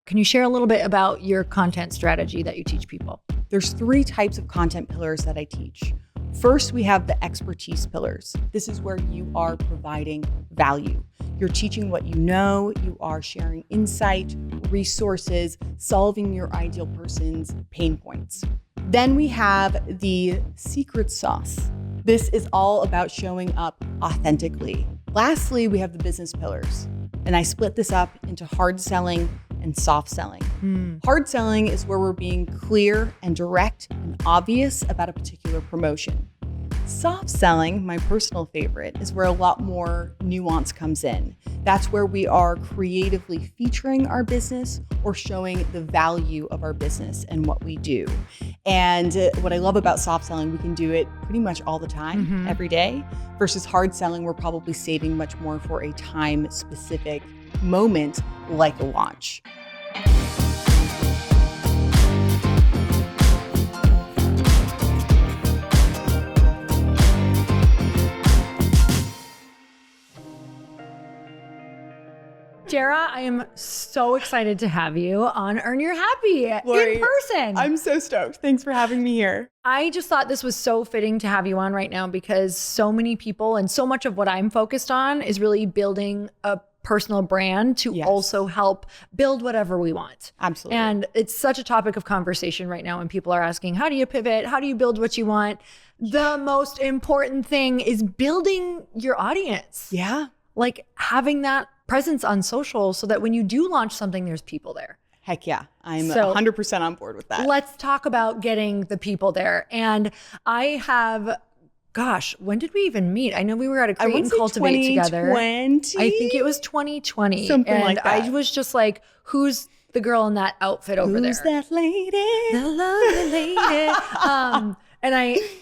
Can you share a little bit about your content strategy that you teach people? There's 3 types of content pillars that I teach. First, we have the expertise pillars. This is where you are providing value. You're teaching what you know, you are sharing insight, resources, solving your ideal person's pain points. Then we have the secret sauce. This is all about showing up authentically. Lastly, we have the business pillars. And I split this up into hard selling and soft selling. Hard selling is where we're being clear and direct and obvious about a particular promotion. Soft selling, my personal favorite, is where a lot more nuance comes in. That's where we are creatively featuring our business or showing the value of our business and what we do. And what I love about soft selling, we can do it pretty much all the time, every day, versus hard selling, we're probably saving much more for a time-specific moment like a launch. Jera, I am so excited to have you on Earn Your Happy Lori, in person. I'm so stoked. Thanks for having me here. I just thought this was so fitting to have you on right now because so many people and so much of what I'm focused on is really building a personal brand to also help build whatever we want. Absolutely. And it's such a topic of conversation right now when people are asking, how do you pivot? How do you build what you want? The most important thing is building your audience. Yeah. Like having that presence on social so that when you do launch something, there's people there. Heck yeah. I'm 100% on board with that. Let's talk about getting the people there. And I have, gosh, when did we even meet? I know we were at a Create and Cultivate together. 2020? I think it was 2020. Something like that. I was just like, who's the girl in that outfit over there? Who's that lady? The lovely lady. And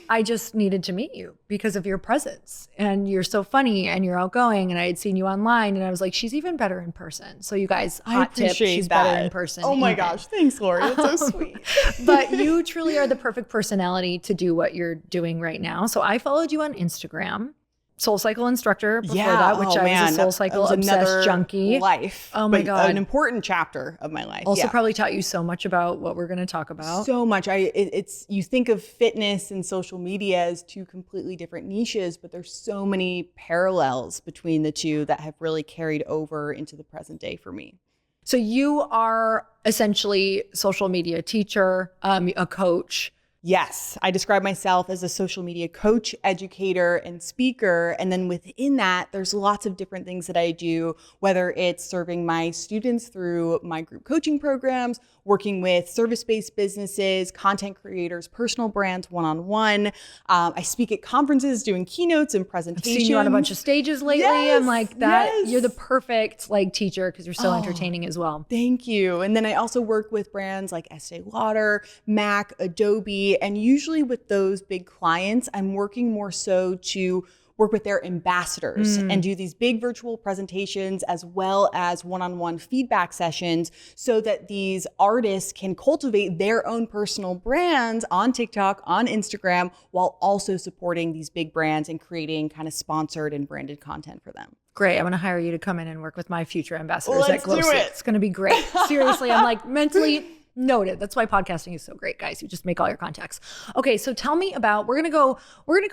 I just needed to meet you because of your presence, and you're so funny and you're outgoing, and I had seen you online and I was like, she's even better in person. So you guys, hot tip, she's better in person. Oh my gosh. Thanks, Lori. That's so sweet. But you truly are the perfect personality to do what you're doing right now. So I followed you on Instagram. SoulCycle instructor before that, which I was a SoulCycle obsessed junkie. Life. Oh my God. An important chapter of my life. Also probably taught you so much about what we're going to talk about. So much. It's you think of fitness and social media as 2 completely different niches, but there's so many parallels between the 2 that have really carried over into the present day for me. So you are essentially social media teacher, a coach. Yes, I describe myself as a social media coach, educator, and speaker. And then within that, there's lots of different things that I do, whether it's serving my students through my group coaching programs, working with service-based businesses, content creators, personal brands, one-on-one. I speak at conferences, doing keynotes and presentations. I've seen you on a bunch of stages lately. Yes, I'm like, you're the perfect teacher because you're so entertaining as well. Thank you. And then I also work with brands like Estee Lauder, Mac, Adobe, and usually with those big clients, I'm working more so to work with their ambassadors and do these big virtual presentations as well as one-on-one feedback sessions so that these artists can cultivate their own personal brands on TikTok, on Instagram, while also supporting these big brands and creating kind of sponsored and branded content for them. Great. I'm going to hire you to come in and work with my future ambassadors at Glow do Stick. it. It's going to be great. Seriously, I'm like mentally noted. That's why podcasting is so great, guys. You just make all your contacts. Okay, so tell me about, we're gonna go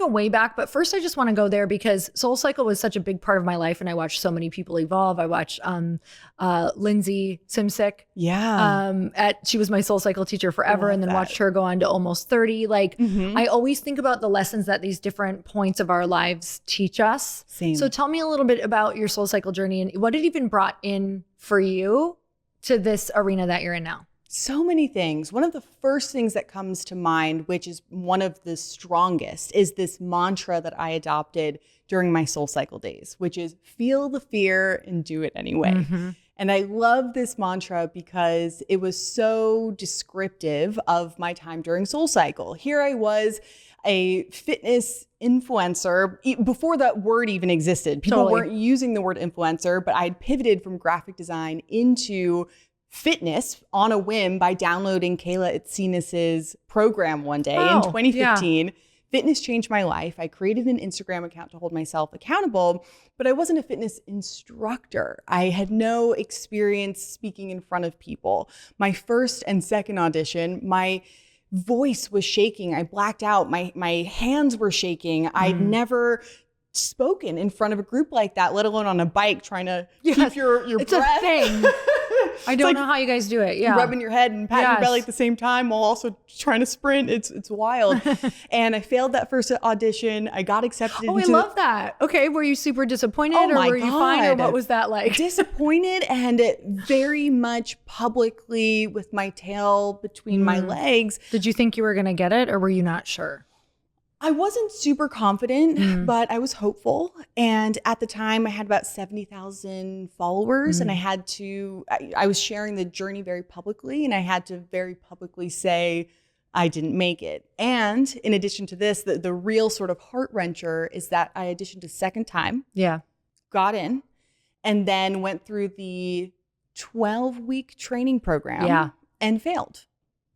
way back, but first I just want to go there because SoulCycle was such a big part of my life, and I watched so many people evolve. I watched Lindsay Simsick. Yeah. She was my SoulCycle teacher forever, and then watched her go on to almost 30. I always think about the lessons that these different points of our lives teach us. Same. So tell me a little bit about your SoulCycle journey and what it even brought in for you to this arena that you're in now. So many things. One of the first things that comes to mind, which is one of the strongest, is this mantra that I adopted during my SoulCycle days, which is feel the fear and do it anyway. And I love this mantra because it was so descriptive of my time during SoulCycle. Here I was, a fitness influencer before that word even existed. People weren't using the word influencer, but I had pivoted from graphic design into fitness on a whim by downloading Kayla Itzinis's program one day in 2015, Fitness changed my life. I created an Instagram account to hold myself accountable, but I wasn't a fitness instructor. I had no experience speaking in front of people. My first and second audition, my voice was shaking. I blacked out. My hands were shaking. I'd never spoken in front of a group like that, let alone on a bike trying to keep your it's breath. A thing. I don't know how you guys do it. Yeah. Rubbing your head and patting your belly at the same time while also trying to sprint. It's wild. And I failed that first audition. I got accepted. I love that. Okay. Were you super disappointed or were you fine or what was that like? Disappointed and very much publicly with my tail between my legs. Did you think you were going to get it or were you not sure? I wasn't super confident, but I was hopeful. And at the time I had about 70,000 followers and I was sharing the journey very publicly and I had to very publicly say I didn't make it. And in addition to this, the real sort of heart wrencher is that I auditioned a second time. Yeah. Got in and then went through the 12-week training program and failed.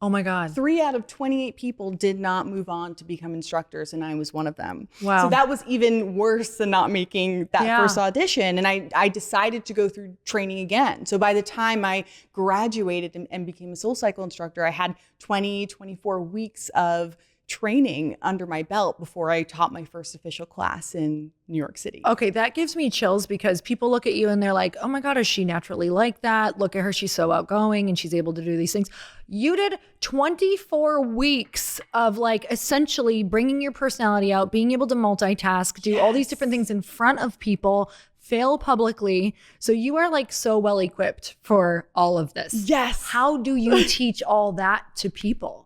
Oh my God. 3 out of 28 people did not move on to become instructors, and I was one of them. Wow. So that was even worse than not making that first audition. And I decided to go through training again. So by the time I graduated and became a SoulCycle instructor, I had 24 weeks of training under my belt before I taught my first official class in New York City. Okay, that gives me chills because people look at you and they're like, oh my God, is she naturally like that? Look at her, she's so outgoing and she's able to do these things. You did 24 weeks of like essentially bringing your personality out, being able to multitask, do all these different things in front of people, fail publicly. So you are like so well equipped for all of this. Yes. How do you teach all that to people?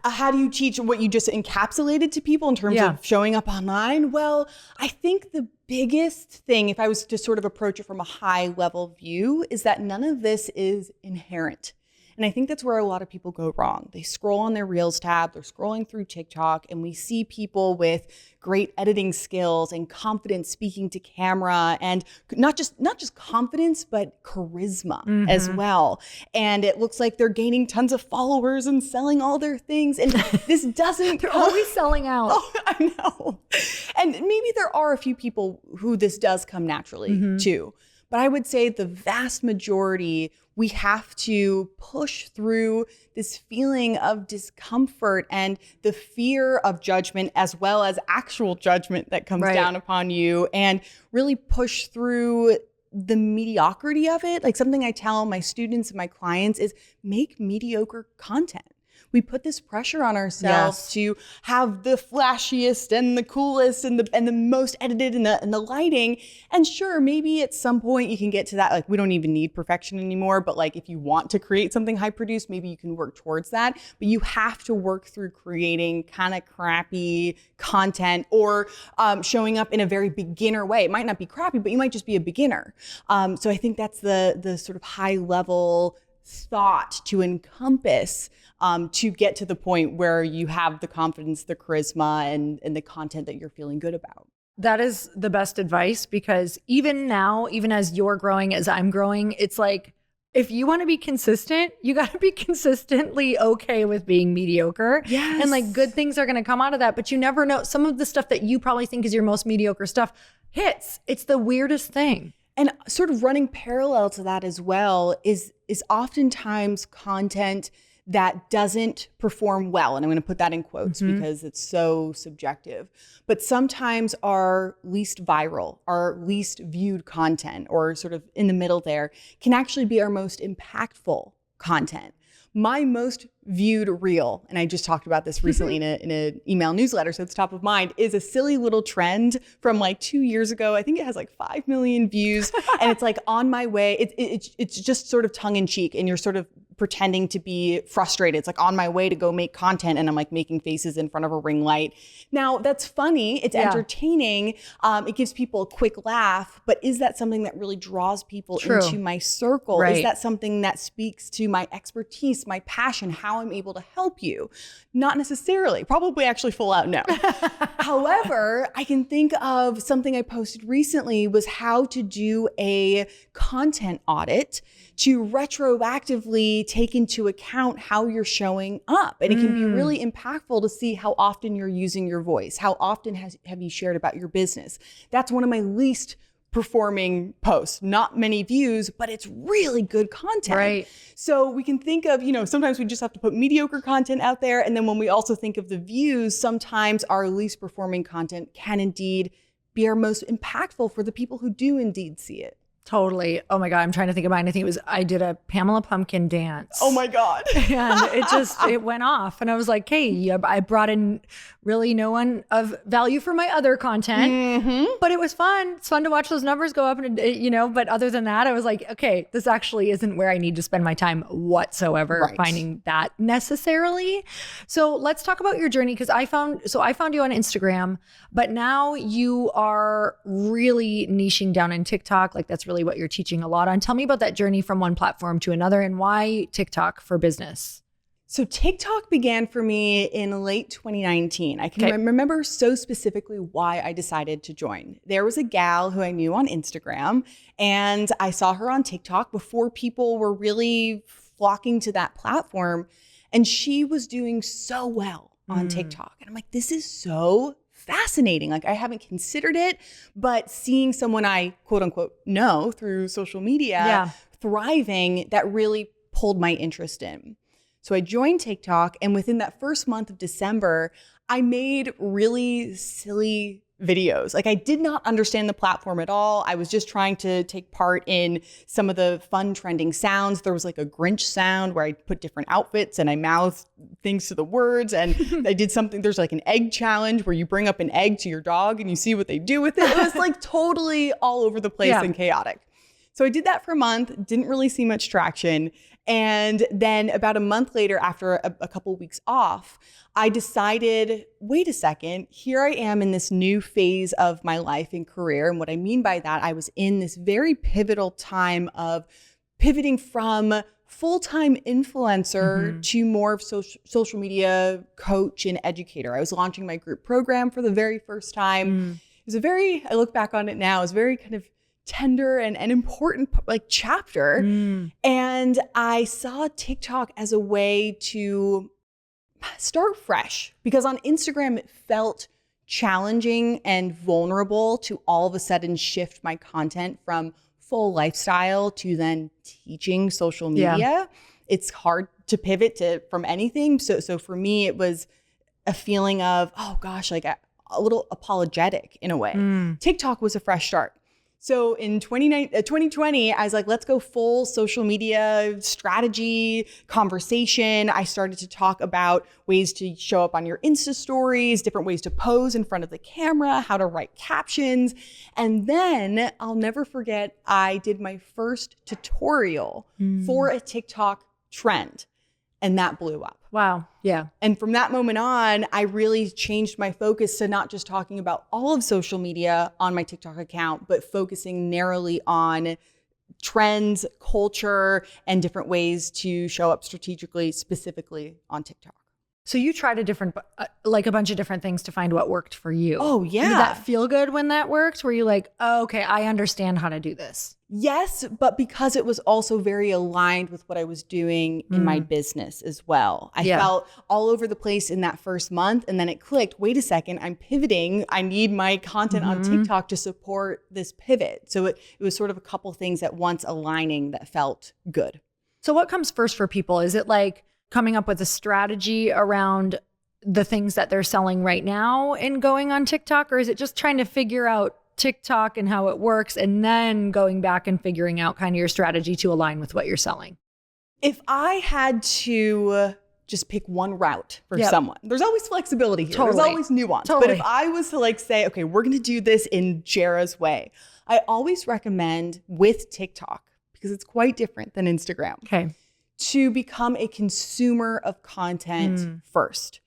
How do you teach what you just encapsulated to people in terms of showing up online? Well, I think the biggest thing, if I was to sort of approach it from a high level view, is that none of this is inherent. And I think that's where a lot of people go wrong. They scroll on their Reels tab, they're scrolling through TikTok, and we see people with great editing skills and confidence speaking to camera, and not just confidence, but charisma as well. And it looks like they're gaining tons of followers and selling all their things. And this doesn't They're always selling out. Oh, I know. And maybe there are a few people who this does come naturally too. But I would say the vast majority, we have to push through this feeling of discomfort and the fear of judgment as well as actual judgment that comes down upon you, and really push through the mediocrity of it. Like something I tell my students and my clients is make mediocre content. We put this pressure on ourselves to have the flashiest and the coolest and the most edited and the lighting. And sure, maybe at some point you can get to that. Like we don't even need perfection anymore. But like if you want to create something high produced, maybe you can work towards that. But you have to work through creating kind of crappy content or showing up in a very beginner way. It might not be crappy, but you might just be a beginner. So I think that's the sort of high level thought to encompass to get to the point where you have the confidence, the charisma, and the content that you're feeling good about. That is the best advice, because even now, even as you're growing, as I'm growing, it's like, if you want to be consistent, you got to be consistently okay with being mediocre. Yes. And like good things are going to come out of that, but you never know. Some of the stuff that you probably think is your most mediocre stuff hits. It's the weirdest thing. And sort of running parallel to that as well is oftentimes content that doesn't perform well. And I'm going to put that in quotes because it's so subjective. But sometimes our least viral, our least viewed content, or sort of in the middle there, can actually be our most impactful content. My most viewed reel, and I just talked about this recently in an email newsletter, so it's top of mind, is a silly little trend from like 2 years ago. I think it has like 5 million views, and it's like on my way. It's just sort of tongue in cheek, and you're sort of pretending to be frustrated. It's like on my way to go make content, and I'm like making faces in front of a ring light. Now that's funny. It's entertaining. It gives people a quick laugh, but is that something that really draws people into my circle? Is that something that speaks to my expertise, my passion, how I'm able to help you? Not necessarily. Probably actually full out no. However, I can think of something I posted recently was how to do a content audit to retroactively take into account how you're showing up. And it can be really impactful to see how often you're using your voice. How often have you shared about your business? That's one of my least performing posts. Not many views, but it's really good content. Right. So we can think of, sometimes we just have to put mediocre content out there. And then when we also think of the views, sometimes our least performing content can indeed be our most impactful for the people who do indeed see it. Totally. Oh my God. I'm trying to think of mine. I think I did a Pamela Pumpkin dance. Oh my God. And it went off. And I was like, hey, I brought in really no one of value for my other content, but it was fun. It's fun to watch those numbers go up and, but other than that, I was like, okay, this actually isn't where I need to spend my time whatsoever finding that necessarily. So let's talk about your journey. Cause I found you on Instagram, but now you are really niching down in TikTok. Like that's really what you're teaching a lot on. Tell me about that journey from one platform to another and why TikTok for business. So TikTok began for me in late 2019. I can remember so specifically why I decided to join. There was a gal who I knew on Instagram and I saw her on TikTok before people were really flocking to that platform. And she was doing so well on TikTok. And I'm like, this is so fascinating. Like I haven't considered it, but seeing someone I quote unquote know through social media thriving, that really pulled my interest in. So I joined TikTok, and within that first month of December, I made really silly videos. Like I did not understand the platform at all. I was just trying to take part in some of the fun trending sounds. There was like a Grinch sound where I put different outfits and I mouthed things to the words. And I did something, there's like an egg challenge where you bring up an egg to your dog and you see what they do with it. It was like totally all over the place and chaotic. So I did that for a month, didn't really see much traction. And then about a month later, after a couple of weeks off, I decided, wait a second, here I am in this new phase of my life and career. And what I mean by that, I was in this very pivotal time of pivoting from full-time influencer to more of social media coach and educator. I was launching my group program for the very first time. It was I look back on it now, it was very kind of tender and important chapter. And I saw TikTok as a way to start fresh, because on Instagram, it felt challenging and vulnerable to all of a sudden shift my content from full lifestyle to then teaching social media. It's hard to pivot from anything. So for me, it was a feeling of, oh gosh, like a little apologetic in a way. TikTok was a fresh start. So in 2020, I was like, let's go full social media strategy conversation. I started to talk about ways to show up on your Insta stories, different ways to pose in front of the camera, how to write captions. And then I'll never forget, I did my first tutorial for a TikTok trend. And that blew up. Wow. Yeah. And from that moment on, I really changed my focus to not just talking about all of social media on my TikTok account, but focusing narrowly on trends, culture, and different ways to show up strategically, specifically on TikTok. So you tried a bunch of different things to find what worked for you. Oh, yeah. Did that feel good when that worked? Were you like, oh, okay, I understand how to do this? Yes, but because it was also very aligned with what I was doing in my business as well. I felt all over the place in that first month, and then it clicked. Wait a second, I'm pivoting. I need my content on TikTok to support this pivot. So it was sort of a couple things at once aligning that felt good. So what comes first for people? Is it like coming up with a strategy around the things that they're selling right now and going on TikTok? Or is it just trying to figure out TikTok and how it works and then going back and figuring out kind of your strategy to align with what you're selling? If I had to just pick one route for someone, there's always flexibility here. There's always nuance. But if I was to say, okay, we're going to do this in Jera's way, I always recommend with TikTok, because it's quite different than Instagram, to become a consumer of content first.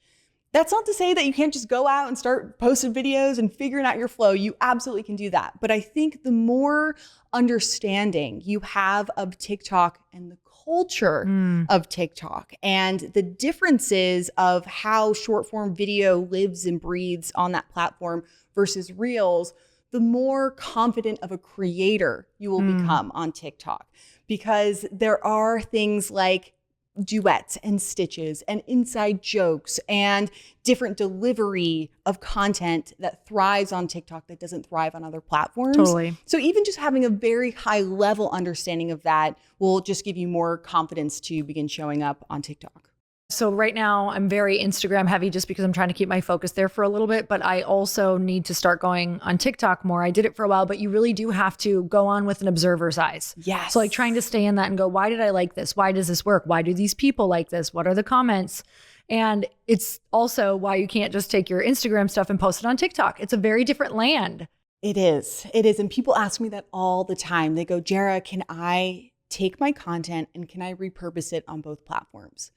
That's not to say that you can't just go out and start posting videos and figuring out your flow. You absolutely can do that. But I think the more understanding you have of TikTok and the culture of TikTok and the differences of how short form video lives and breathes on that platform versus Reels, the more confident of a creator you will become on TikTok. because there are things like duets and stitches and inside jokes and different delivery of content that thrives on TikTok that doesn't thrive on other platforms. Totally. So even just having a very high level understanding of that will just give you more confidence to begin showing up on TikTok. So right now I'm very Instagram heavy just because I'm trying to keep my focus there for a little bit, but I also need to start going on TikTok more. I did it for a while, but you really do have to go on with an observer's eyes. Yes. So like trying to stay in that and go, why did I like this? Why does this work? Why do these people like this? What are the comments? And it's also why you can't just take your Instagram stuff and post it on TikTok. It's a very different land. It is. It is. And people ask me that all the time. They go, Jera, can I take my content and can I repurpose it on both platforms?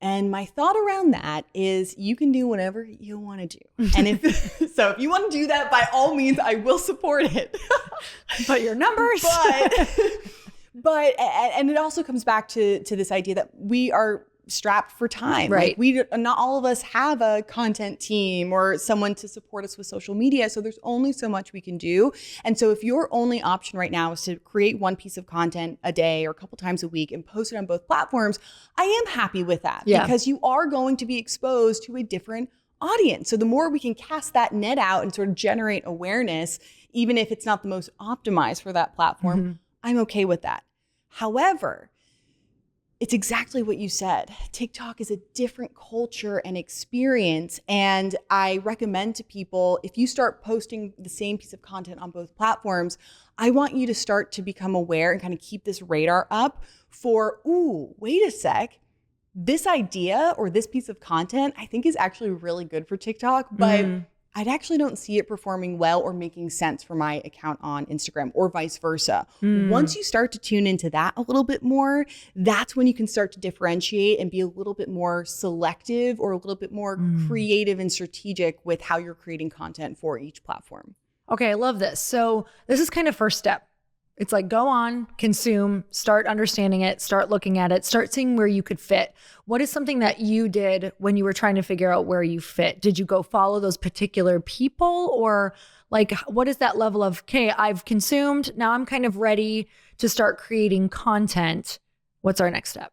And my thought around that is you can do whatever you want to do. And if you want to do that, by all means, I will support it. But your numbers. But it also comes back to this idea that we are strapped for time. Right. Like not all of us have a content team or someone to support us with social media. So there's only so much we can do. And so if your only option right now is to create one piece of content a day or a couple times a week and post it on both platforms, I am happy with that because you are going to be exposed to a different audience. So the more we can cast that net out and sort of generate awareness, even if it's not the most optimized for that platform, I'm okay with that. However, it's exactly what you said. TikTok is a different culture and experience. And I recommend to people, if you start posting the same piece of content on both platforms, I want you to start to become aware and kind of keep this radar up for, ooh, wait a sec. This idea or this piece of content, I think is actually really good for TikTok, but I actually don't see it performing well or making sense for my account on Instagram or vice versa. Once you start to tune into that a little bit more, that's when you can start to differentiate and be a little bit more selective or a little bit more creative and strategic with how you're creating content for each platform. Okay, I love this. So this is kind of first step. It's like go on, consume, start understanding it, start looking at it, start seeing where you could fit. What is something that you did when you were trying to figure out where you fit? Did you go follow those particular people, or like what is that level of, okay, I've consumed, now I'm kind of ready to start creating content. What's our next step?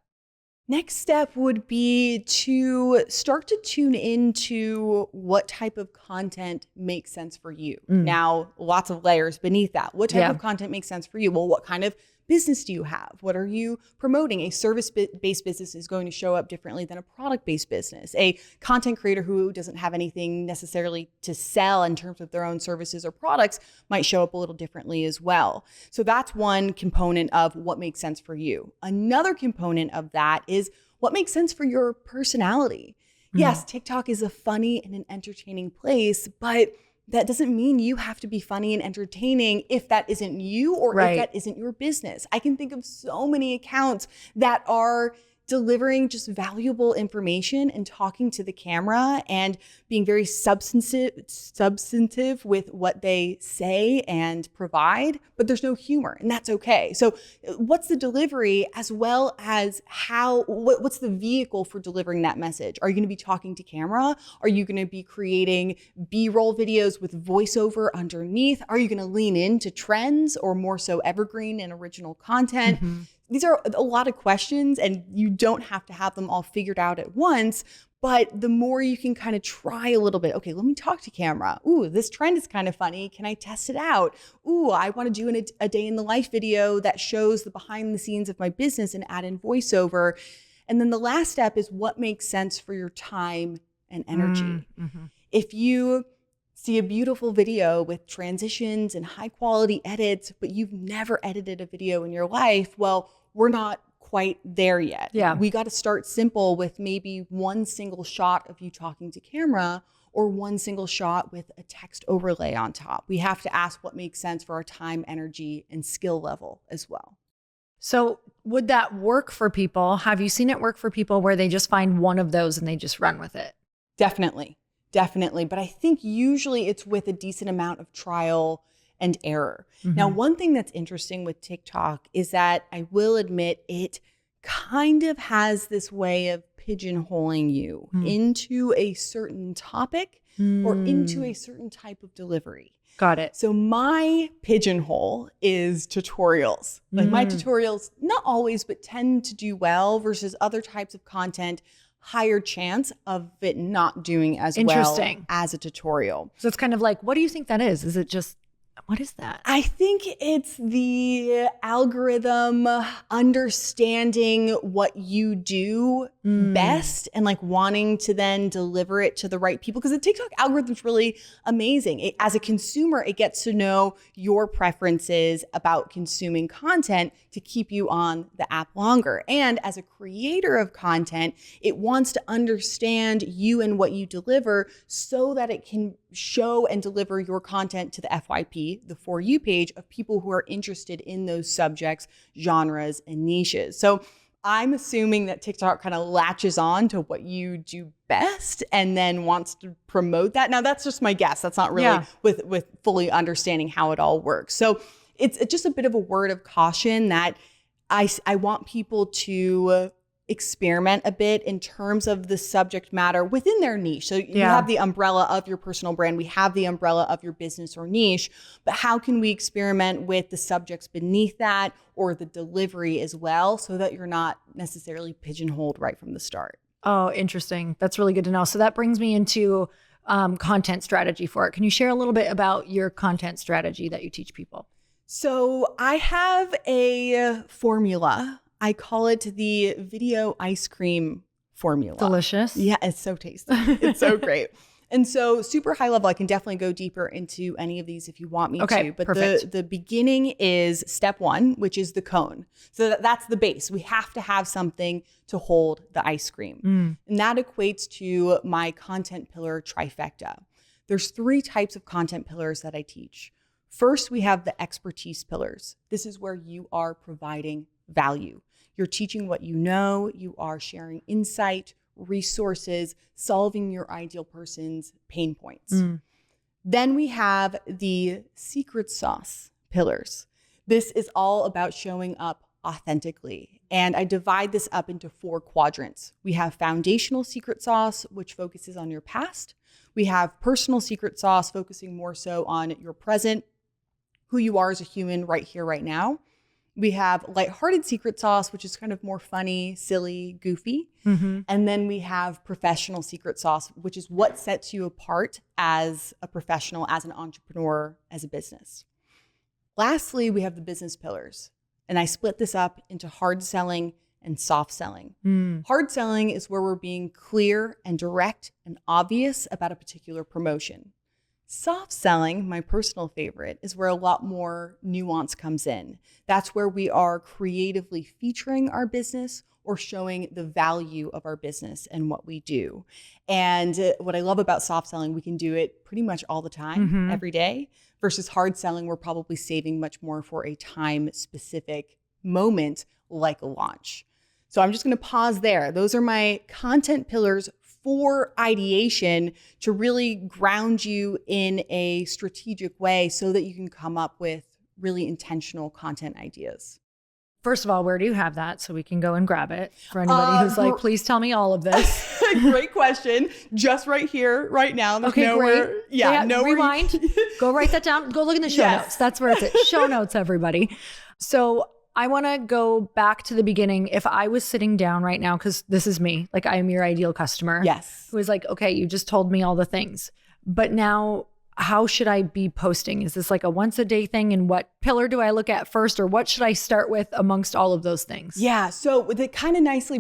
Next step would be to start to tune into what type of content makes sense for you. Now, lots of layers beneath that. What type of content makes sense for you? Well, what kind of business do you have? What are you promoting? A service-based business is going to show up differently than a product-based business. A content creator who doesn't have anything necessarily to sell in terms of their own services or products might show up a little differently as well. So that's one component of what makes sense for you. Another component of that is what makes sense for your personality. Yes, TikTok is a funny and an entertaining place, but that doesn't mean you have to be funny and entertaining if that isn't you or if that isn't your business. I can think of so many accounts that are delivering just valuable information and talking to the camera and being very substantive with what they say and provide, but there's no humor, and that's okay. So what's the delivery as well as what's the vehicle for delivering that message? Are you going to be talking to camera? Are you going to be creating B-roll videos with voiceover underneath? Are you going to lean into trends or more so evergreen and original content? These are a lot of questions, and you don't have to have them all figured out at once. But the more you can kind of try a little bit, okay, let me talk to camera. Ooh, this trend is kind of funny. Can I test it out? Ooh, I want to do a day in the life video that shows the behind the scenes of my business and add in voiceover. And then the last step is what makes sense for your time and energy. If you see a beautiful video with transitions and high quality edits, but you've never edited a video in your life, well, we're not quite there yet. We got to start simple with maybe one single shot of you talking to camera or one single shot with a text overlay on top. We have to ask what makes sense for our time, energy, and skill level as well. So would that work for people? Have you seen it work for people where they just find one of those and they just run with it? Definitely. But I think usually it's with a decent amount of trial and error. Now, one thing that's interesting with TikTok is that I will admit it kind of has this way of pigeonholing you into a certain topic or into a certain type of delivery. Got it. So my pigeonhole is tutorials. Like my tutorials, not always, but tend to do well versus other types of content, higher chance of it not doing as well as a tutorial. So it's kind of like, what do you think that is? Is it just, what is that? I think it's the algorithm understanding what you do best and like wanting to then deliver it to the right people. Because the TikTok algorithm is really amazing. As a consumer, it gets to know your preferences about consuming content to keep you on the app longer. And as a creator of content, it wants to understand you and what you deliver so that it can show and deliver your content to the FYP, the For You page of people who are interested in those subjects, genres, and niches. So I'm assuming that TikTok kind of latches on to what you do best and then wants to promote that. Now, that's just my guess. That's not really with fully understanding how it all works. So it's just a bit of a word of caution that I want people to experiment a bit in terms of the subject matter within their niche. So you have the umbrella of your personal brand. We have the umbrella of your business or niche, but how can we experiment with the subjects beneath that or the delivery as well so that you're not necessarily pigeonholed right from the start? Oh, interesting. That's really good to know. So that brings me into content strategy for it. Can you share a little bit about your content strategy that you teach people? So I have a formula. I call it the video ice cream formula. Delicious. Yeah, it's so tasty. It's so great. And so super high level, I can definitely go deeper into any of these if you want me to. But perfect. the beginning is step one, which is the cone. So that's the base. We have to have something to hold the ice cream. And that equates to my content pillar trifecta. There's 3 types of content pillars that I teach. First, we have the expertise pillars. This is where you are providing value. You're teaching what you know, you are sharing insight, resources, solving your ideal person's pain points. Then we have the secret sauce pillars. This is all about showing up authentically. And I divide this up into 4 quadrants. We have foundational secret sauce, which focuses on your past. We have personal secret sauce, focusing more so on your present, who you are as a human right here, right now. We have lighthearted secret sauce, which is kind of more funny, silly, goofy. And then we have professional secret sauce, which is what sets you apart as a professional, as an entrepreneur, as a business. Lastly, we have the business pillars. And I split this up into hard selling and soft selling. Hard selling is where we're being clear and direct and obvious about a particular promotion. Soft selling, my personal favorite, is where a lot more nuance comes in. That's where we are creatively featuring our business or showing the value of our business and what we do. And what I love about soft selling, we can do it pretty much all the time, every day, versus hard selling, we're probably saving much more for a time-specific moment like a launch. So I'm just going to pause there. Those are my content pillars for ideation to really ground you in a strategic way so that you can come up with really intentional content ideas. First of all, where do you have that so we can go and grab it for anybody who's like, please tell me all of this? Great question. Just right here, right now. There's Okay, nowhere, great. Yeah, nowhere. Rewind. Go write that down. Go look in the show notes. That's where it's at. Show notes, everybody. So I want to go back to the beginning. If I was sitting down right now, because this is me, like I am your ideal customer. Yes. Who is like, okay, you just told me all the things, but now how should I be posting? Is this like a once a day thing? And what pillar do I look at first? Or what should I start with amongst all of those things? Yeah. So that kind of nicely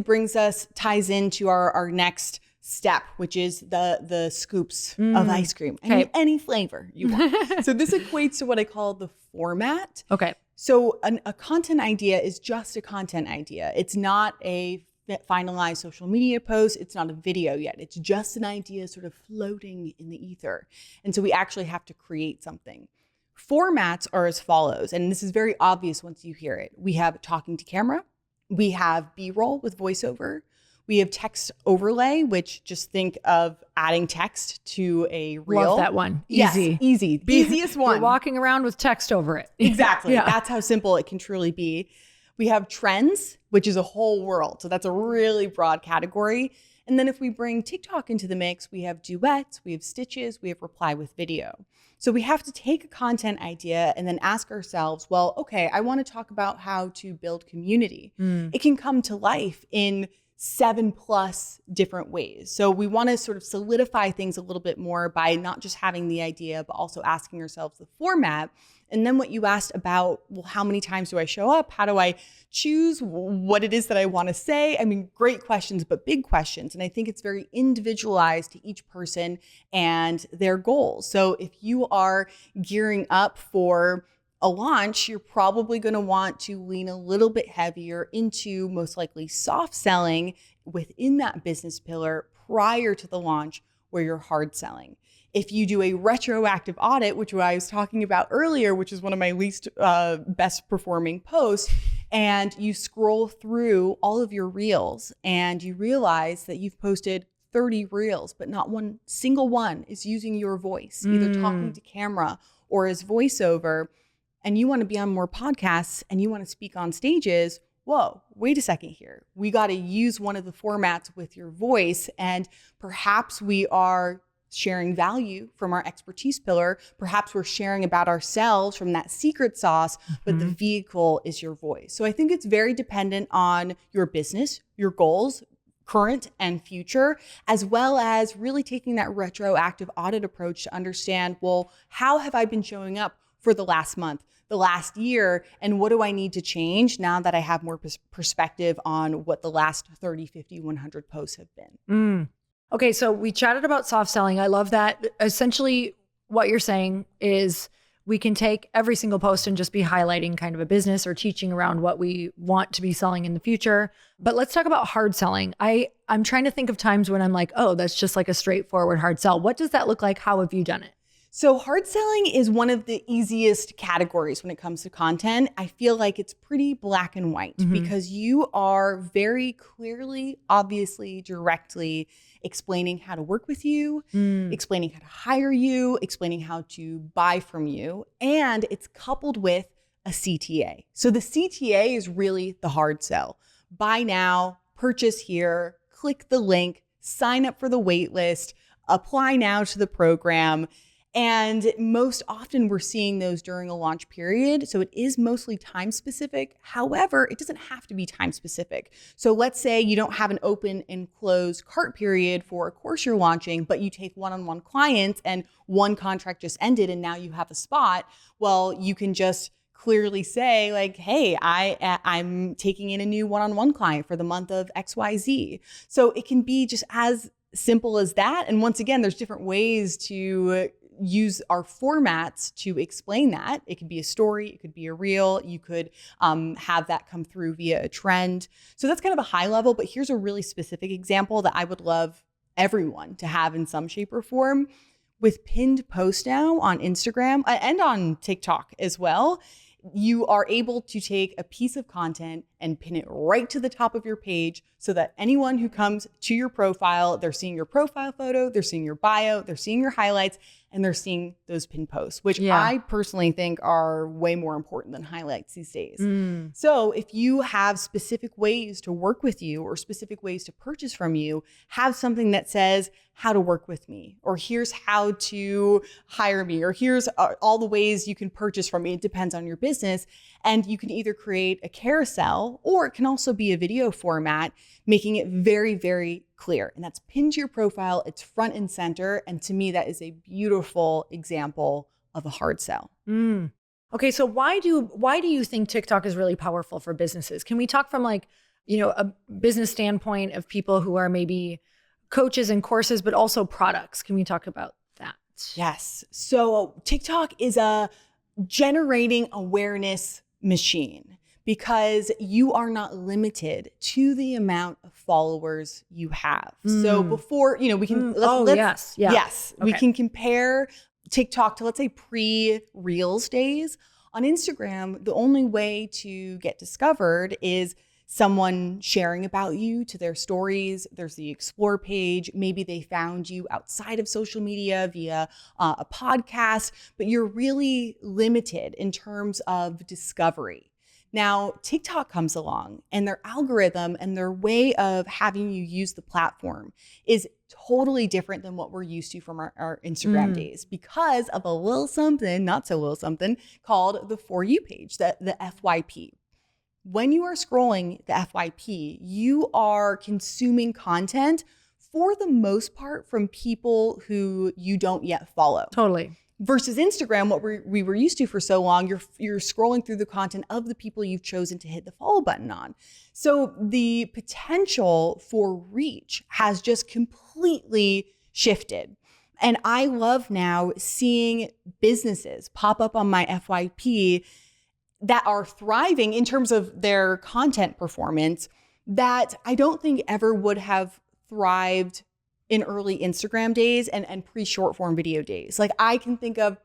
ties into our next step, which is the scoops of ice cream. Any flavor you want. So this equates to what I call the format. Okay. So a content idea is just a content idea. It's not a finalized social media post. It's not a video yet. It's just an idea sort of floating in the ether. And so we actually have to create something. Formats are as follows, and this is very obvious once you hear it. We have talking to camera. We have B-roll with voiceover. We have text overlay, which just think of adding text to a reel. Love that one. Yes, easy. The easiest one. You're walking around with text over it. Exactly. Yeah. That's how simple it can truly be. We have trends, which is a whole world. So that's a really broad category. And then if we bring TikTok into the mix, we have duets, we have stitches, we have reply with video. So we have to take a content idea and then ask ourselves, well, okay, I want to talk about how to build community. It can come to life in 7+ different ways. So we want to sort of solidify things a little bit more by not just having the idea, but also asking ourselves the format. And then what you asked about, well, how many times do I show up? How do I choose what it is that I want to say? I mean, great questions, but big questions. And I think it's very individualized to each person and their goals. So if you are gearing up for a launch, you're probably going to want to lean a little bit heavier into most likely soft selling within that business pillar prior to the launch where you're hard selling. If you do a retroactive audit, which I was talking about earlier, which is one of my least best performing posts, and you scroll through all of your reels and you realize that you've posted 30 reels, but not one single one is using your voice, either talking to camera or as voiceover, and you want to be on more podcasts and you want to speak on stages, whoa, wait a second here. We got to use one of the formats with your voice, and perhaps we are sharing value from our expertise pillar. Perhaps we're sharing about ourselves from that secret sauce, but the vehicle is your voice. So I think it's very dependent on your business, your goals, current and future, as well as really taking that retroactive audit approach to understand, well, how have I been showing up for the last month, the last year, and what do I need to change now that I have more perspective on what the last 30, 50, 100 posts have been. Okay, so we chatted about soft selling. I love that. Essentially, what you're saying is we can take every single post and just be highlighting kind of a business or teaching around what we want to be selling in the future. But let's talk about hard selling. I'm trying to think of times when I'm like, oh, that's just like a straightforward hard sell. What does that look like? How have you done it? So hard selling is one of the easiest categories when it comes to content. I feel like it's pretty black and white because you are very clearly, obviously, directly explaining how to work with you, explaining how to hire you, explaining how to buy from you. And it's coupled with a CTA. So the CTA is really the hard sell. Buy now, purchase here, click the link, sign up for the wait list, apply now to the program. And most often we're seeing those during a launch period. So it is mostly time specific. However, it doesn't have to be time specific. So let's say you don't have an open and closed cart period for a course you're launching, but you take one-on-one clients and one contract just ended and now you have a spot. Well, you can just clearly say like, hey, I'm taking in a new one-on-one client for the month of XYZ. So it can be just as simple as that. And once again, there's different ways to use our formats to explain that. It could be a story, it could be a reel, you could have that come through via a trend. So that's kind of a high level, but here's a really specific example that I would love everyone to have in some shape or form. With pinned posts now on Instagram and on TikTok as well, you are able to take a piece of content and pin it right to the top of your page so that anyone who comes to your profile, they're seeing your profile photo, they're seeing your bio, they're seeing your highlights, and they're seeing those pinned posts, which I personally think are way more important than highlights these days. So if you have specific ways to work with you or specific ways to purchase from you, have something that says how to work with me, or here's how to hire me, or here's all the ways you can purchase from me. It depends on your business. And you can either create a carousel or it can also be a video format, making it very, very clear. And that's pinned to your profile. It's front and center. And to me, that is a beautiful example of a hard sell. Okay, so why do you think TikTok is really powerful for businesses? Can we talk from like, a business standpoint of people who are maybe coaches and courses, but also products? Can we talk about that? Yes. So TikTok is a generating awareness machine because you are not limited to the amount of followers you have. So before, we can, we can compare TikTok to, let's say, pre-Reels days. On Instagram, the only way to get discovered is someone sharing about you to their stories. There's the explore page. Maybe they found you outside of social media via a podcast, but you're really limited in terms of discovery. Now, TikTok comes along and their algorithm and their way of having you use the platform is totally different than what we're used to from our Instagram days because of a little something, not so little something, called the For You page, the FYP. When you are scrolling the FYP, you are consuming content for the most part from people who you don't yet follow. Totally. Versus Instagram, what we were used to for so long, you're scrolling through the content of the people you've chosen to hit the follow button on. So the potential for reach has just completely shifted. And I love now seeing businesses pop up on my FYP that are thriving in terms of their content performance that I don't think ever would have thrived in early Instagram days and pre-short form video days. Like I can think of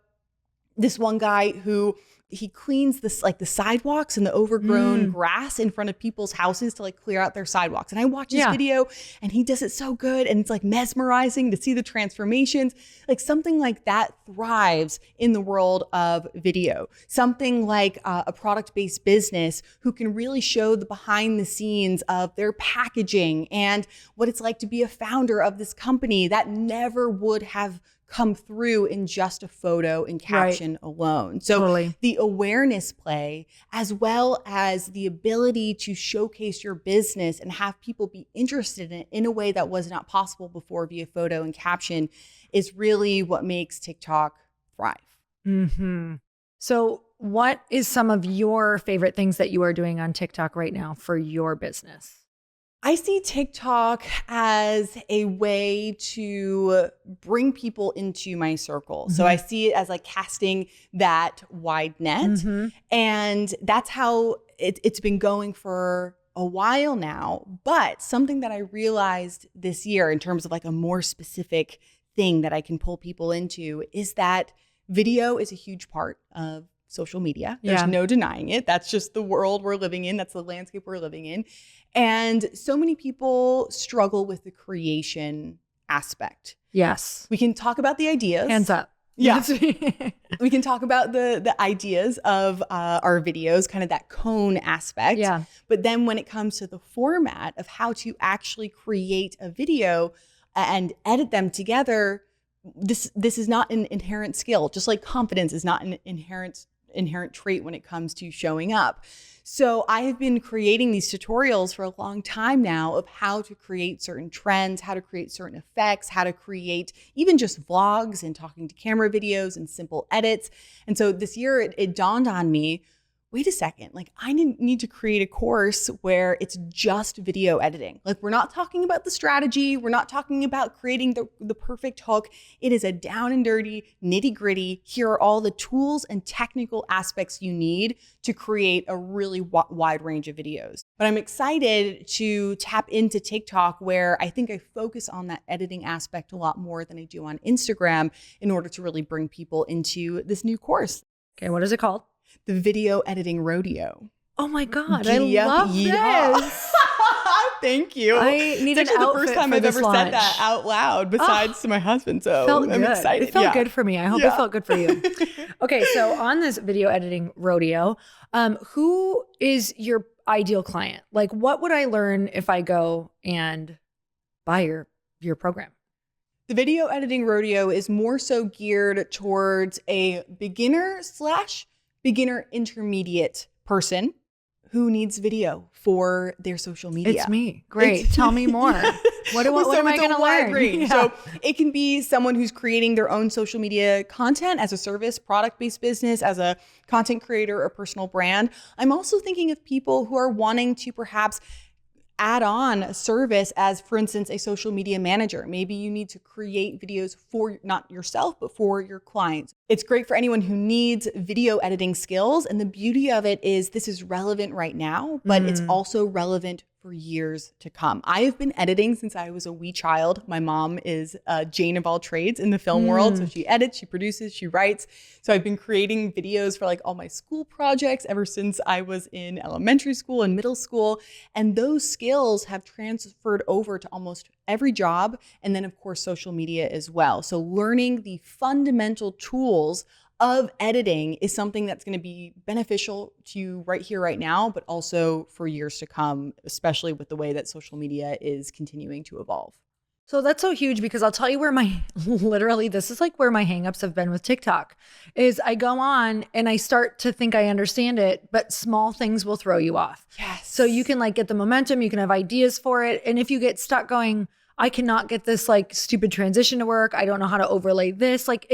this one guy who he cleans this like the sidewalks and the overgrown grass in front of people's houses to like clear out their sidewalks. And I watch his video and he does it so good. And it's like mesmerizing to see the transformations. Like something like that thrives in the world of video. Something like a product-based business who can really show the behind the scenes of their packaging and what it's like to be a founder of this company that never would have come through in just a photo and caption alone. So the awareness play, as well as the ability to showcase your business and have people be interested in it in a way that was not possible before via photo and caption, is really what makes TikTok thrive. So what is some of your favorite things that you are doing on TikTok right now for your business? I see TikTok as a way to bring people into my circle. So I see it as like casting that wide net. And that's how it's been going for a while now. But something that I realized this year in terms of like a more specific thing that I can pull people into is that video is a huge part of social media. There's no denying it. That's just the world we're living in. That's the landscape we're living in. And so many people struggle with the creation aspect. Yes. We can talk about the ideas. Hands up. Yeah. We can talk about the ideas of our videos, kind of that cone aspect. Yeah. But then when it comes to the format of how to actually create a video and edit them together, this is not an inherent skill, just like confidence is not an inherent trait when it comes to showing up. So I have been creating these tutorials for a long time now of how to create certain trends, how to create certain effects, how to create even just vlogs and talking to camera videos and simple edits. And so this year it dawned on me, wait a second, like I need to create a course where it's just video editing. Like we're not talking about the strategy. We're not talking about creating the perfect hook. It is a down and dirty, nitty gritty. Here are all the tools and technical aspects you need to create a really wide range of videos. But I'm excited to tap into TikTok where I think I focus on that editing aspect a lot more than I do on Instagram in order to really bring people into this new course. Okay, what is it called? The Video Editing Rodeo. Oh my God, I love this. Thank you. I need it's an actually the outfit first time for I've this ever launch. said that out loud besides to my husband. So felt I'm good. excited. It felt good for me. I hope it felt good for you. Okay, so on this video editing rodeo, who is your ideal client? Like what would I learn if I go and buy your program? The Video Editing Rodeo is more so geared towards a beginner intermediate person who needs video for their social media. It's me. Great. Tell me more. What am I going to learn? Range. So it can be someone who's creating their own social media content as a service, product-based business, as a content creator or personal brand. I'm also thinking of people who are wanting to perhaps add on a service as, for instance, a social media manager. Maybe you need to create videos for not yourself, but for your clients. It's great for anyone who needs video editing skills. And the beauty of it is this is relevant right now, but it's also relevant for years to come. I have been editing since I was a wee child. My mom is Jane of all trades in the film world. So she edits, she produces, she writes. So I've been creating videos for like all my school projects ever since I was in elementary school and middle school. And those skills have transferred over to almost every job. And then of course, social media as well. So learning the fundamental tools of editing is something that's going to be beneficial to you right here, right now, but also for years to come, especially with the way that social media is continuing to evolve. So that's so huge because I'll tell you where literally, this is like where my hangups have been with TikTok is I go on and I start to think I understand it, but small things will throw you off. Yes. So you can like get the momentum, you can have ideas for it. And if you get stuck going, I cannot get this like stupid transition to work. I don't know how to overlay this. Like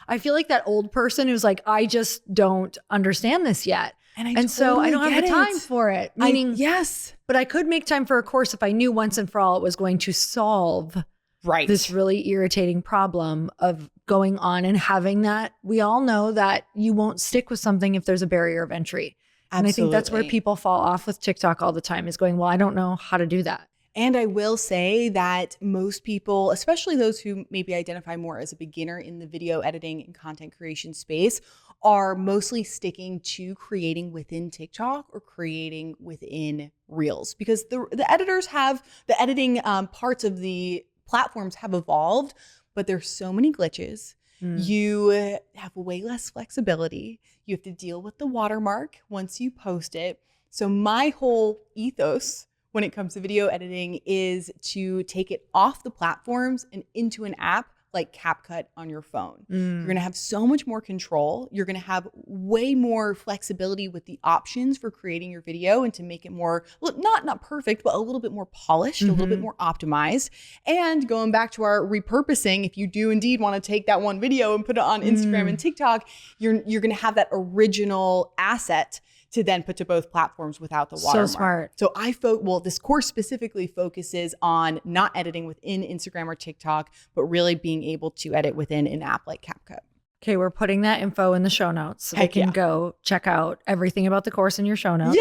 I feel like that old person who's like, I just don't understand this yet. And so I don't have the time for it. Meaning, yes. But I could make time for a course if I knew once and for all it was going to solve this really irritating problem of going on and having that. We all know that you won't stick with something if there's a barrier of entry. Absolutely. And I think that's where people fall off with TikTok all the time is going, well, I don't know how to do that. And I will say that most people, especially those who maybe identify more as a beginner in the video editing and content creation space, are mostly sticking to creating within TikTok or creating within Reels because the editors have the editing parts of the platforms have evolved, but there's so many glitches. You have way less flexibility. You have to deal with the watermark once you post it. So my whole ethos when it comes to video editing is to take it off the platforms and into an app like CapCut on your phone. You're going to have so much more control. You're going to have way more flexibility with the options for creating your video and to make it more, not perfect, but a little bit more polished, a little bit more optimized. And going back to our repurposing, if you do indeed want to take that one video and put it on Instagram and TikTok, you're going to have that original asset to then put to both platforms without the watermark. So smart. So this course specifically focuses on not editing within Instagram or TikTok, but really being able to edit within an app like CapCut. Okay, we're putting that info in the show notes so they can go check out everything about the course in your show notes.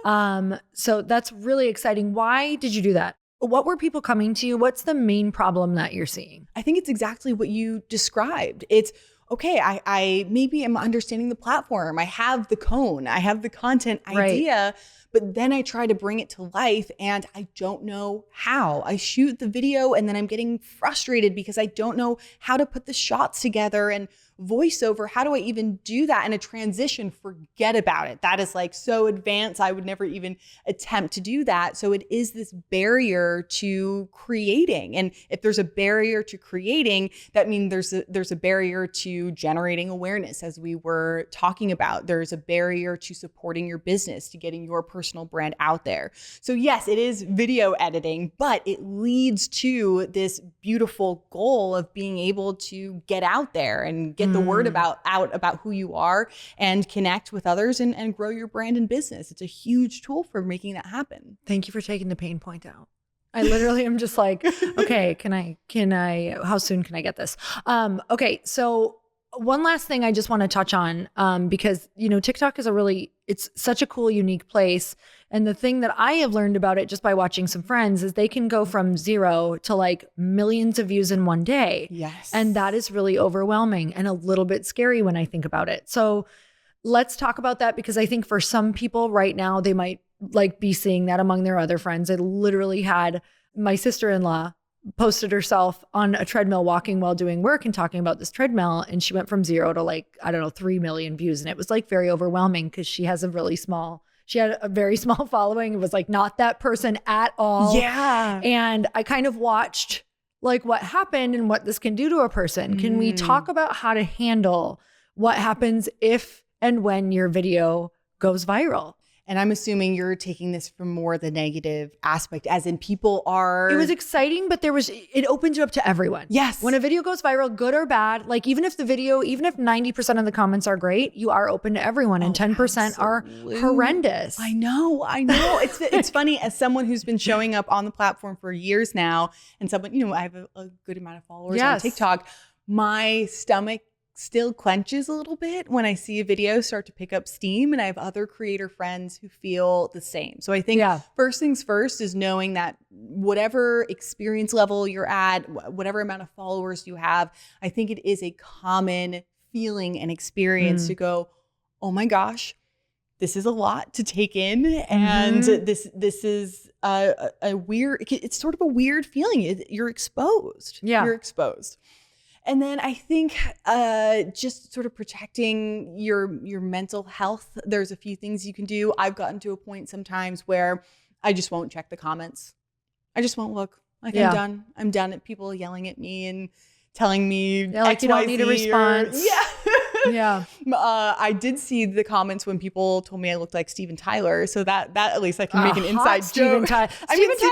Yeah. So that's really exciting. Why did you do that? What were people coming to you? What's the main problem that you're seeing? I think it's exactly what you described. It's okay, I maybe am understanding the platform. I have the cone. I have the content idea, but then I try to bring it to life and I don't know how. I shoot the video and then I'm getting frustrated because I don't know how to put the shots together and voiceover. How do I even do that? And a transition, forget about it. That is like so advanced. I would never even attempt to do that. So it is this barrier to creating. And if there's a barrier to creating, that means there's a barrier to generating awareness, as we were talking about. There's a barrier to supporting your business, to getting your personal brand out there. So yes, it is video editing, but it leads to this beautiful goal of being able to get out there and get the word out about who you are and connect with others and grow your brand and business. It's a huge tool for making that happen. Thank you for taking the pain point out. I literally am just like, okay, can I, how soon can I get this? Okay. So one last thing I just want to touch on, because, TikTok is it's such a cool, unique place. And the thing that I have learned about it just by watching some friends is they can go from 0 to like millions of views in one day. Yes. And that is really overwhelming and a little bit scary when I think about it. So let's talk about that because I think for some people right now, they might like be seeing that among their other friends. I literally had my sister-in-law posted herself on a treadmill walking while doing work and talking about this treadmill. And she went from 0 to 3 million views. And it was like very overwhelming because she had a very small following. It was like not that person at all. Yeah. And I kind of watched like what happened and what this can do to a person. Can we talk about how to handle what happens if and when your video goes viral? And I'm assuming you're taking this from more the negative aspect, as in people are... It was exciting, but it opens you up to everyone. Yes. When a video goes viral, good or bad, like even if 90% of the comments are great, you are open to everyone and 10% are horrendous. I know. It's funny, as someone who's been showing up on the platform for years now, and someone, I have a good amount of followers on TikTok, my stomach still clenches a little bit when I see a video start to pick up steam, and I have other creator friends who feel the same. So I think first things first is knowing that whatever experience level you're at, whatever amount of followers you have, I think it is a common feeling and experience to go, oh my gosh, this is a lot to take in. And this is a weird, it's sort of a weird feeling. You're exposed. Yeah. You're exposed. And then I think just sort of protecting your mental health. There's a few things you can do. I've gotten to a point sometimes where I just won't check the comments. I just won't look. Like I'm done. I'm done at people yelling at me and telling me like you don't need a response. Yeah. I did see the comments when people told me I looked like Steven Tyler. So that at least I can make an inside joke. Steven Tyler's kind of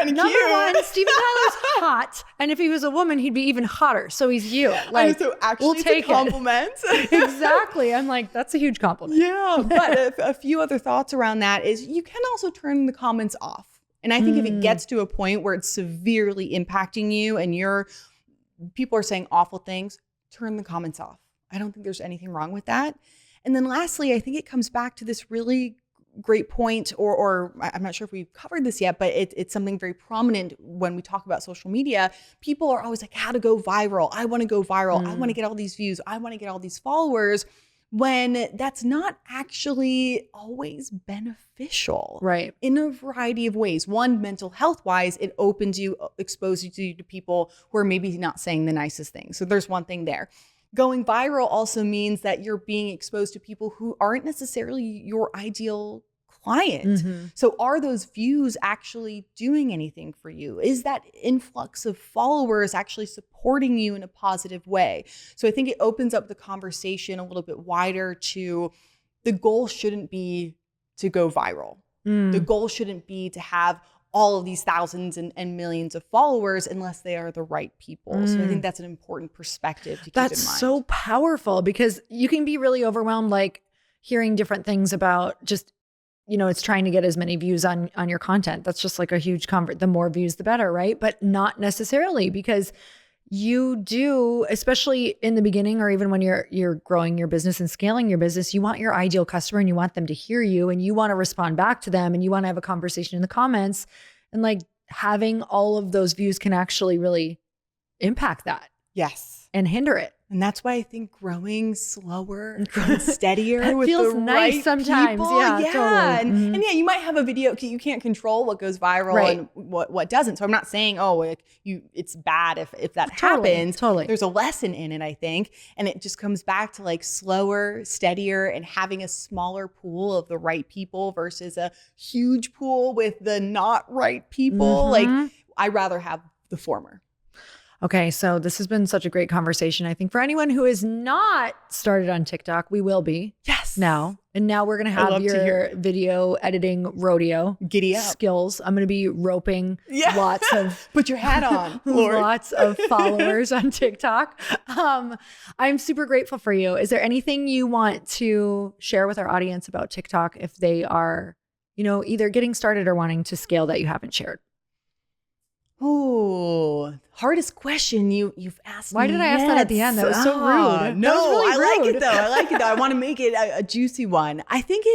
cute. Number one, Steven Tyler's hot. And if he was a woman, he'd be even hotter. So he's you. Like, so actually we'll take it's a compliment. Exactly. I'm like, that's a huge compliment. Yeah. But a few other thoughts around that is you can also turn the comments off. And I think if it gets to a point where it's severely impacting you and people are saying awful things, turn the comments off. I don't think there's anything wrong with that. And then lastly, I think it comes back to this really great point, or I'm not sure if we've covered this yet, but it's something very prominent when we talk about social media. People are always like, how to go viral. I want to go viral. I want to get all these views. I want to get all these followers, when that's not actually always beneficial. Right. In a variety of ways. One, mental health wise, it opens you, exposes you to people who are maybe not saying the nicest things. So there's one thing there. Going viral also means that you're being exposed to people who aren't necessarily your ideal client. So are those views actually doing anything for you? Is that influx of followers actually supporting you in a positive way? So I think it opens up the conversation a little bit wider to the goal shouldn't be to go viral. The goal shouldn't be to have all of these thousands and millions of followers unless they are the right people. So I think that's an important perspective to keep in mind. That's so powerful, because you can be really overwhelmed, like hearing different things about just, it's trying to get as many views on your content. That's just like a huge the more views, the better, right? But not necessarily, because you do, especially in the beginning, or even when you're growing your business and scaling your business, you want your ideal customer and you want them to hear you and you want to respond back to them and you want to have a conversation in the comments, and like having all of those views can actually really impact that. Yes. And hinder it. And that's why I think growing slower and steadier with feels the nice right sometimes. people. Yeah, totally. And yeah, you might have a video, you can't control what goes viral and what doesn't. So I'm not saying, it's bad if that happens. Totally. There's a lesson in it, I think. And it just comes back to like slower, steadier, and having a smaller pool of the right people versus a huge pool with the not right people. Like I'd rather have the former. Okay, so this has been such a great conversation. I think for anyone who is not started on TikTok, we will be. Yes. Now. And now we're going to have your video editing rodeo Giddy up. skills. I'm going to be roping lots of... Put your hat on, Lord. Lots of followers on TikTok. I'm super grateful for you. Is there anything you want to share with our audience about TikTok if they are, either getting started or wanting to scale that you haven't shared? Oh, hardest question you've asked me. Why did I ask that at the end? That was so rude. No, really I like it though. I want to make it a juicy one. I think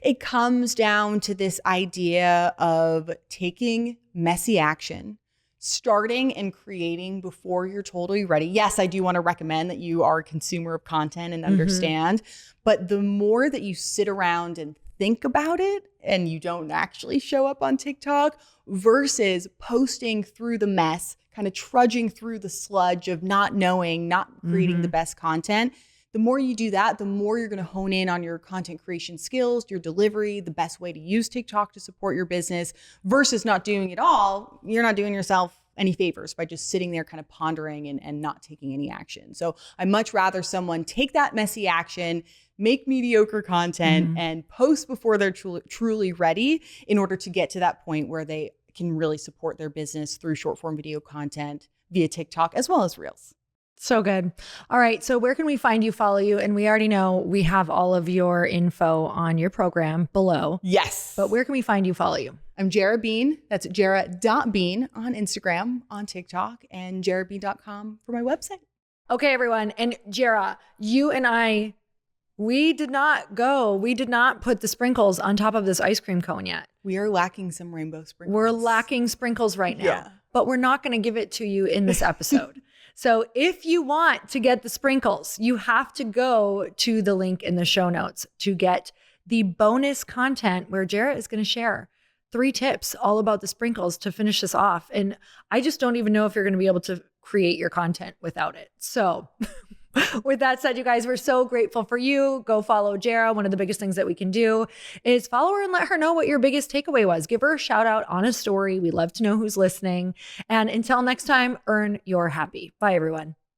it comes down to this idea of taking messy action, starting and creating before you're totally ready. Yes, I do want to recommend that you are a consumer of content and understand, but the more that you sit around and think about it and you don't actually show up on TikTok versus posting through the mess, kind of trudging through the sludge of not knowing, not creating the best content, the more you do that, the more you're going to hone in on your content creation skills, your delivery, the best way to use TikTok to support your business versus not doing it all. You're not doing yourself any favors by just sitting there kind of pondering and not taking any action. So I'd much rather someone take that messy action, make mediocre content and post before they're truly ready in order to get to that point where they can really support their business through short form video content via TikTok as well as Reels. So good. All right. So where can we find you, follow you? And we already know we have all of your info on your program below. Yes. But where can we find you, follow you? I'm Jera Bean. That's Jera.Bean on Instagram, on TikTok, and jerabean.com for my website. Okay, everyone. And Jera, you and I, we did not put the sprinkles on top of this ice cream cone yet. We are lacking some rainbow sprinkles. We're lacking sprinkles right now, but we're not going to give it to you in this episode. So if you want to get the sprinkles, you have to go to the link in the show notes to get the bonus content where Jera is going to share 3 tips all about the sprinkles to finish this off. And I just don't even know if you're going to be able to create your content without it. So with that said, you guys, we're so grateful for you. Go follow Jera. One of the biggest things that we can do is follow her and let her know what your biggest takeaway was. Give her a shout out on a story. We love to know who's listening. And until next time, earn your happy. Bye, everyone.